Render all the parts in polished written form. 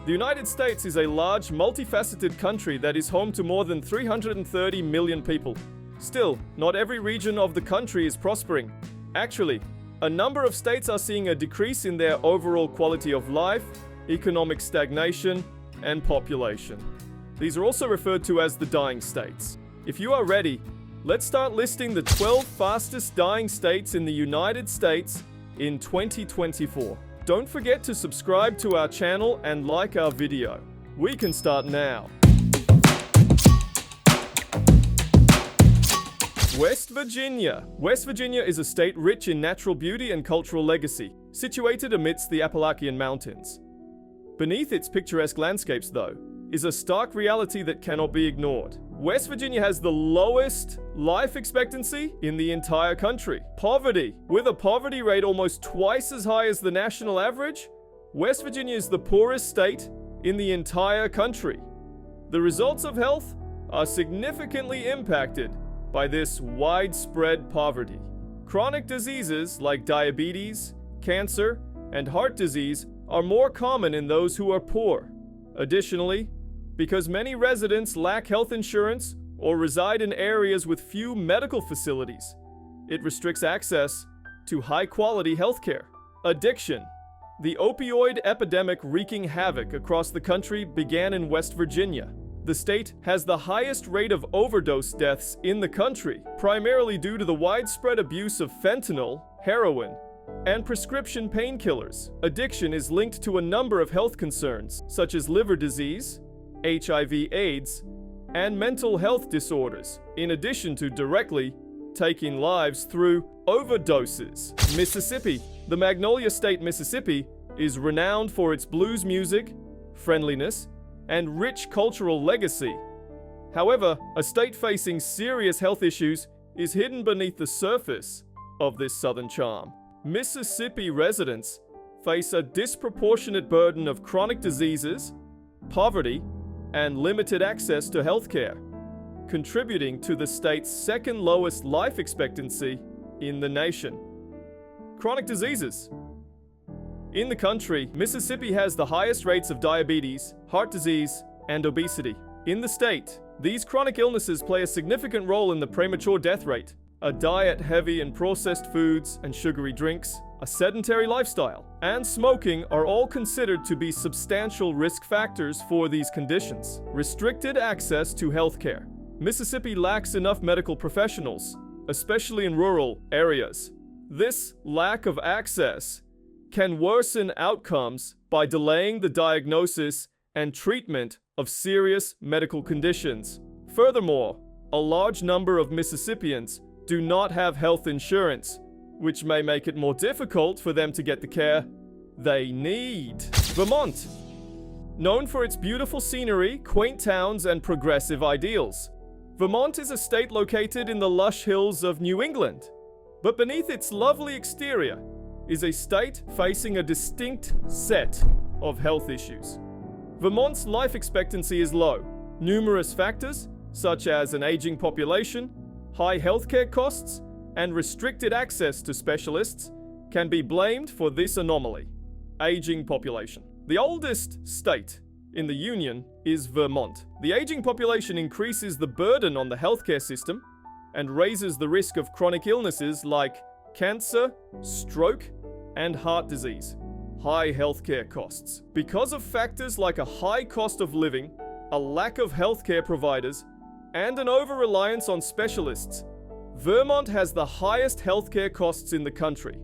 The United States is a large, multifaceted country that is home to more than 330 million people. Still, not every region of the country is prospering. Actually, a number of states are seeing a decrease in their overall quality of life, economic stagnation, and population. These are also referred to as the dying states. If you are ready, let's start listing the 12 fastest dying states in the United States in 2024. Don't forget to subscribe to our channel and like our video. We can start now. West Virginia. West Virginia is a state rich in natural beauty and cultural legacy, situated amidst the Appalachian Mountains. Beneath its picturesque landscapes, though, is a stark reality that cannot be ignored. West Virginia has the lowest life expectancy in the entire country. Poverty. With a poverty rate almost twice as high as the national average, West Virginia is the poorest state in the entire country. The results of health are significantly impacted by this widespread poverty. Chronic diseases like diabetes, cancer, and heart disease are more common in those who are poor. Additionally, because many residents lack health insurance or reside in areas with few medical facilities, it restricts access to high-quality healthcare. Addiction. The opioid epidemic wreaking havoc across the country began in West Virginia. The state has the highest rate of overdose deaths in the country, primarily due to the widespread abuse of fentanyl, heroin, and prescription painkillers. Addiction is linked to a number of health concerns, such as liver disease, HIV/AIDS, and mental health disorders, in addition to directly taking lives through overdoses. Mississippi. The Magnolia State, Mississippi, is renowned for its blues music, friendliness, and rich cultural legacy. However, a state facing serious health issues is hidden beneath the surface of this southern charm. Mississippi residents face a disproportionate burden of chronic diseases, poverty, and limited access to healthcare, contributing to the state's second lowest life expectancy in the nation. Chronic diseases. In the country, Mississippi has the highest rates of diabetes, heart disease, and obesity. In the state, these chronic illnesses play a significant role in the premature death rate. A diet heavy in processed foods and sugary drinks, a sedentary lifestyle, and smoking are all considered to be substantial risk factors for these conditions. Restricted access to healthcare. Mississippi lacks enough medical professionals, especially in rural areas. This lack of access can worsen outcomes by delaying the diagnosis and treatment of serious medical conditions. Furthermore, a large number of Mississippians do not have health insurance, which may make it more difficult for them to get the care they need. Vermont. Known for its beautiful scenery, quaint towns, and progressive ideals, Vermont is a state located in the lush hills of New England. But beneath its lovely exterior is a state facing a distinct set of health issues. Vermont's life expectancy is low. Numerous factors, such as an aging population, high healthcare costs, and restricted access to specialists, can be blamed for this anomaly. Aging population. The oldest state in the Union is Vermont. The aging population increases the burden on the healthcare system and raises the risk of chronic illnesses like cancer, stroke, and heart disease. High healthcare costs. Because of factors like a high cost of living, a lack of healthcare providers, and an over-reliance on specialists, Vermont has the highest healthcare costs in the country.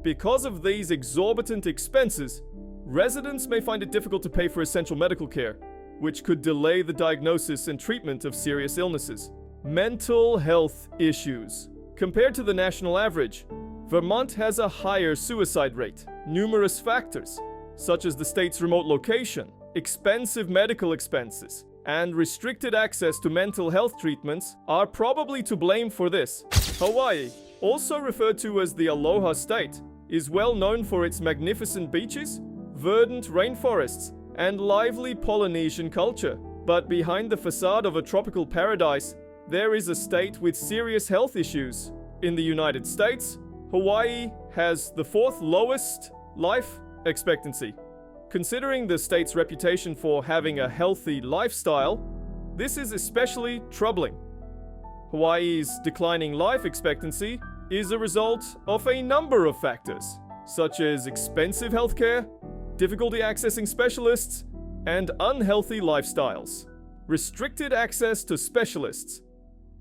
Because of these exorbitant expenses, residents may find it difficult to pay for essential medical care, which could delay the diagnosis and treatment of serious illnesses. Mental health issues. Compared to the national average, Vermont has a higher suicide rate. Numerous factors, such as the state's remote location, expensive medical expenses, and restricted access to mental health treatments, are probably to blame for this. Hawaii, also referred to as the Aloha State, is well known for its magnificent beaches, verdant rainforests, and lively Polynesian culture. But behind the facade of a tropical paradise, there is a state with serious health issues. In the United States, Hawaii has the fourth lowest life expectancy, Considering the state's reputation for having a healthy lifestyle, this is especially troubling. Hawaii's declining life expectancy is a result of a number of factors, such as expensive healthcare, difficulty accessing specialists, and unhealthy lifestyles. Restricted access to specialists.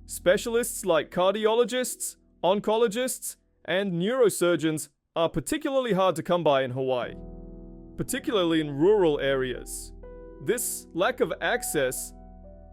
Specialists like cardiologists, oncologists, and neurosurgeons are particularly hard to come by in Hawaii, particularly in rural areas. This lack of access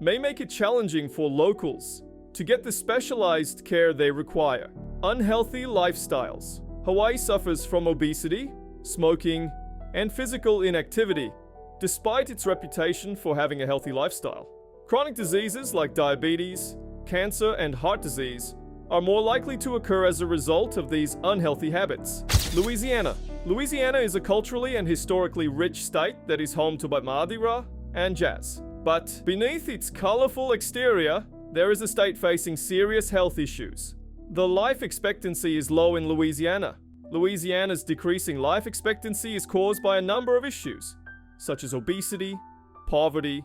may make it challenging for locals to get the specialized care they require. Unhealthy lifestyles. Hawaii suffers from obesity, smoking, and physical inactivity, despite its reputation for having a healthy lifestyle. Chronic diseases like diabetes, cancer, and heart disease are more likely to occur as a result of these unhealthy habits. Louisiana. Louisiana is a culturally and historically rich state that is home to Mardi Gras and jazz. But beneath its colorful exterior, there is a state facing serious health issues. The life expectancy is low in Louisiana. Louisiana's decreasing life expectancy is caused by a number of issues, such as obesity, poverty,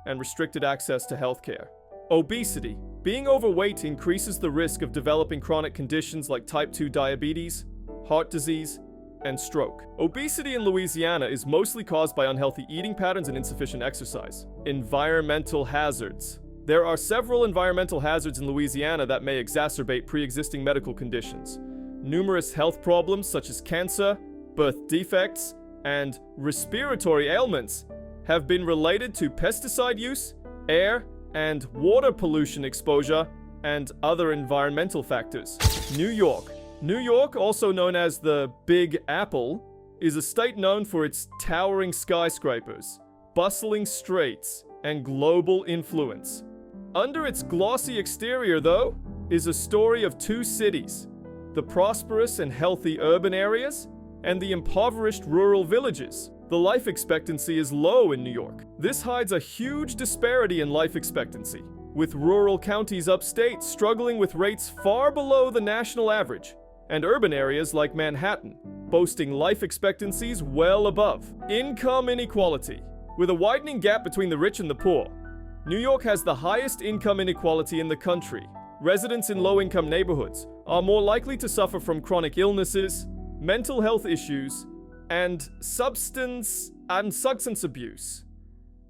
and restricted access to healthcare. Obesity. Being overweight increases the risk of developing chronic conditions like type 2 diabetes, heart disease, and stroke. Obesity in Louisiana is mostly caused by unhealthy eating patterns and insufficient exercise. Environmental hazards. There are several environmental hazards in Louisiana that may exacerbate pre-existing medical conditions. Numerous health problems such as cancer, birth defects, and respiratory ailments have been related to pesticide use, air and water pollution exposure, and other environmental factors. New York. New York, also known as the Big Apple, is a state known for its towering skyscrapers, bustling streets, and global influence. Under its glossy exterior, though, is a story of two cities: the prosperous and healthy urban areas and the impoverished rural villages. The life expectancy is low in New York. This hides a huge disparity in life expectancy, with rural counties upstate struggling with rates far below the national average, and urban areas like Manhattan boasting life expectancies well above. Income inequality. With a widening gap between the rich and the poor, New York has the highest income inequality in the country. Residents in low-income neighborhoods are more likely to suffer from chronic illnesses, mental health issues, and substance abuse,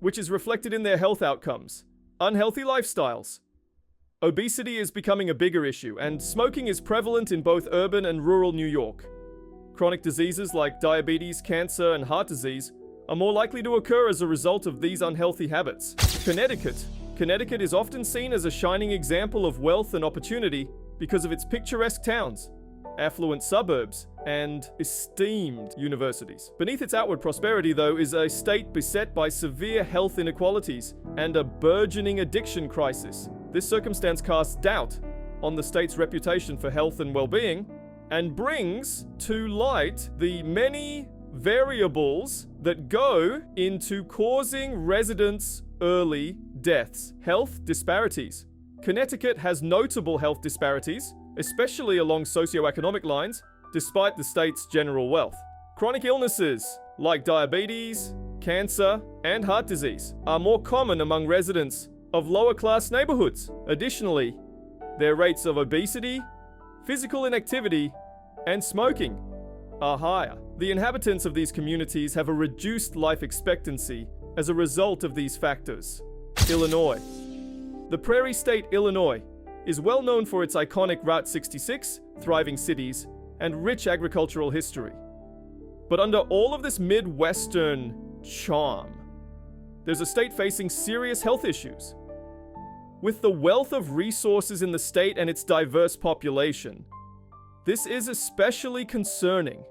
which is reflected in their health outcomes. Unhealthy lifestyles. Obesity is becoming a bigger issue, and smoking is prevalent in both urban and rural New York. Chronic diseases like diabetes, cancer, and heart disease are more likely to occur as a result of these unhealthy habits. Connecticut. Connecticut is often seen as a shining example of wealth and opportunity because of its picturesque towns, affluent suburbs, and esteemed universities. Beneath its outward prosperity, though, is a state beset by severe health inequalities and a burgeoning addiction crisis. This circumstance casts doubt on the state's reputation for health and well-being and brings to light the many variables that go into causing residents' early deaths. Health disparities. Connecticut has notable health disparities, especially along socioeconomic lines, despite the state's general wealth. Chronic illnesses like diabetes, cancer, and heart disease are more common among residents of lower-class neighborhoods. Additionally, their rates of obesity, physical inactivity, and smoking are higher. The inhabitants of these communities have a reduced life expectancy as a result of these factors. Illinois. The Prairie State, Illinois, is well known for its iconic Route 66, thriving cities, and rich agricultural history. But under all of this Midwestern charm, there's a state facing serious health issues. With the wealth of resources in the state and its diverse population, this is especially concerning.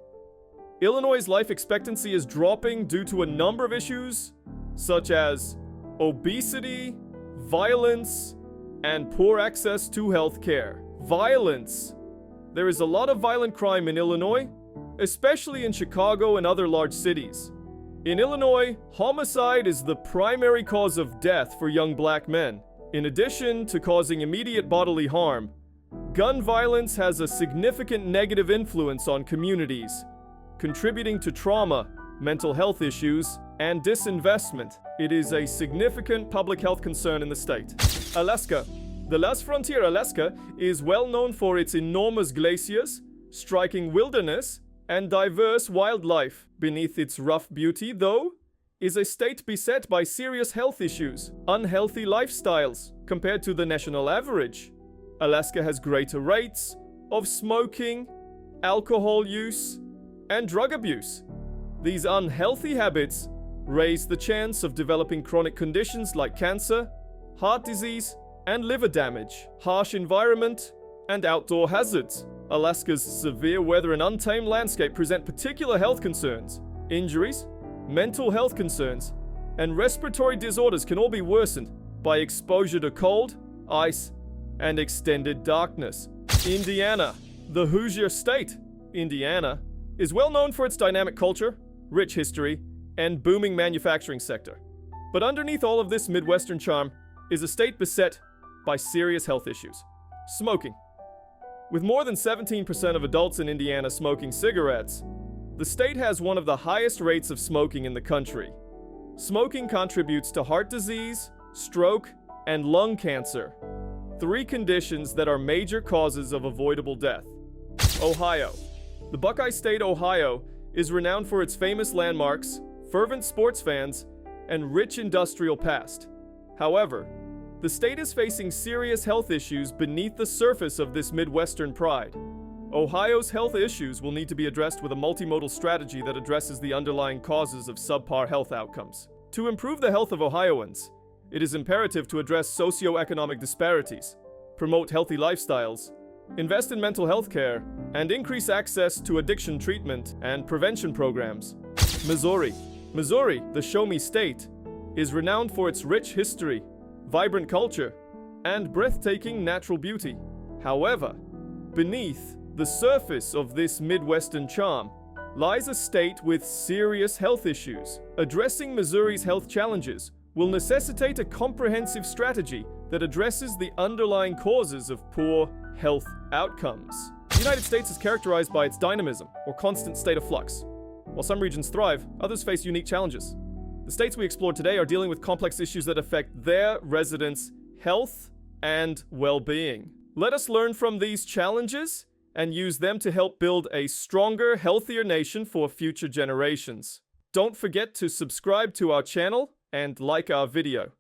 Illinois' life expectancy is dropping due to a number of issues, such as obesity, violence, and poor access to health care. Violence. There is a lot of violent crime in Illinois, especially in Chicago and other large cities. In Illinois, homicide is the primary cause of death for young black men. In addition to causing immediate bodily harm, gun violence has a significant negative influence on communities, contributing to trauma mental health issues, and disinvestment. It is a significant public health concern in the state. Alaska. The last frontier, Alaska, is well known for its enormous glaciers, striking wilderness, and diverse wildlife. Beneath its rough beauty, though, is a state beset by serious health issues, unhealthy lifestyles compared to the national average. Alaska has greater rates of smoking, alcohol use, and drug abuse. These unhealthy habits raise the chance of developing chronic conditions like cancer, heart disease, and liver damage. Harsh environment and outdoor hazards. Alaska's severe weather and untamed landscape present particular health concerns. Injuries, mental health concerns, and respiratory disorders can all be worsened by exposure to cold, ice, and extended darkness. Indiana. The Hoosier State, Indiana, is well known for its dynamic culture, rich history, and booming manufacturing sector. But underneath all of this Midwestern charm is a state beset by serious health issues. Smoking. With more than 17% of adults in Indiana smoking cigarettes, the state has one of the highest rates of smoking in the country. Smoking contributes to heart disease, stroke, and lung cancer, 3 conditions that are major causes of avoidable death. Ohio. The Buckeye State, Ohio, is renowned for its famous landmarks, fervent sports fans, and rich industrial past. However, the state is facing serious health issues beneath the surface of this Midwestern pride. Ohio's health issues will need to be addressed with a multimodal strategy that addresses the underlying causes of subpar health outcomes. To improve the health of Ohioans, it is imperative to address socioeconomic disparities, promote healthy lifestyles, invest in mental health care, and increase access to addiction treatment and prevention programs. Missouri. Missouri, the Show Me State, is renowned for its rich history, vibrant culture, and breathtaking natural beauty. However, beneath the surface of this Midwestern charm lies a state with serious health issues. Addressing Missouri's health challenges will necessitate a comprehensive strategy that addresses the underlying causes of poor health outcomes. The United States is characterized by its dynamism, or constant state of flux. While some regions thrive, others face unique challenges. The states we explored today are dealing with complex issues that affect their residents' health and well-being. Let us learn from these challenges and use them to help build a stronger, healthier nation for future generations. Don't forget to subscribe to our channel and like our video.